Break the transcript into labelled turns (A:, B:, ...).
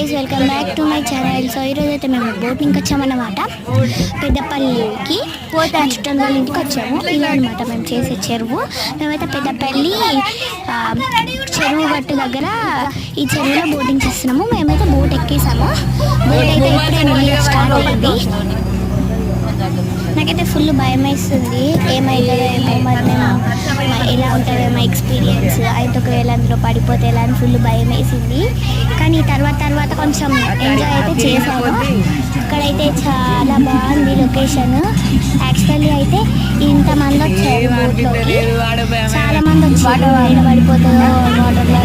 A: Guys, welcome back to my channel. So ఈరోజు అయితే మేము బోటింగ్కి వచ్చామన్నమాట. పెద్దపల్లికి పోతే చుట్టం వాళ్ళ ఇంటికి వచ్చాము. ఇదే అనమాట మేము చేసే చెరువు. మేమైతే పెద్దపల్లి చెరువు గట్టు దగ్గర ఈ చెరువులో బోటింగ్ చేస్తున్నాము. మేమైతే బోట్ ఎక్కేసాము. బోట్ అయితే ఇప్పుడే స్టార్ట్ అయింది. నాకైతే ఫుల్ భయం వేస్తుంది. ఏమవుతుందో ఏమో, మరి మేము ఎలా ఉంటుందో మా ఎక్స్పీరియన్స్ అయితే ఒకవేళ అందులో పడిపోతే ఎలా అని ఫుల్ భయం వేసింది. కానీ తర్వాత కొంచెం ఎంజాయ్ అయితే చేశాను. ఇక్కడైతే చాలా బాగుంది లొకేషన్. యాక్చువల్లీ అయితే ఇంతమంది వచ్చారు బోట్లోకి, చాలా మంది వచ్చారు. పడిపోతుందో వాటర్లో